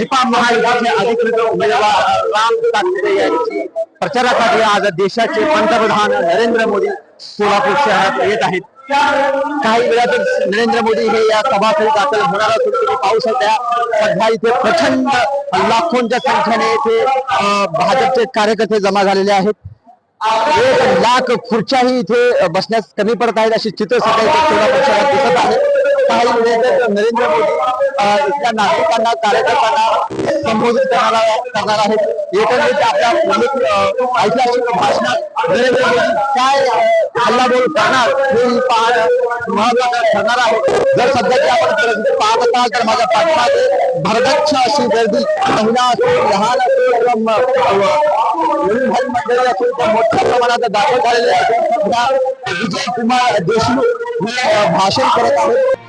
भाजपा महायुतीचे अधिकृत उमेदवार राम सातपुते यांची प्रचारासाठी आज देशाचे पंतप्रधान नरेंद्र मोदी सोलापूर शहरात येत आहेत। काही वेळातच नरेंद्र मोदी हे या सभास्थळी दाखल होणार असून तुम्ही पाहू शकता सध्या इथे प्रचंड लाखोंच्या संख्येने इथे भाजपचे कार्यकर्ते जमा झालेले आहेत। 1 लाख खुर्च्याही इथे बसण्यास कमी पडत आहेत अशी चित्र सध्या इथे सोलापूर शहरात दिसत आहे। काही वेळातच नरेंद्र मोदी इथल्या नागरिकांना कार्यकर्त्यांना संबोधित करणार आहेत। एकंदरीत आपल्या ऐतिहासिक भाषणात नरेंद्र मोदी काय हल्लाबोल करणार हे पाहणं महत्त्वाचं ठरणार आहे। जर सध्याची आपण परिस्थिती पाहत असाल तर माझ्या पाठीमागे भरगच्छ अशी गर्दी महिला असो लहान असो मंडळी असो त्या मोठ्या प्रमाणात दाखल झालेले आहेत। विजय कुमार देशमुख भाषण करत आहेत।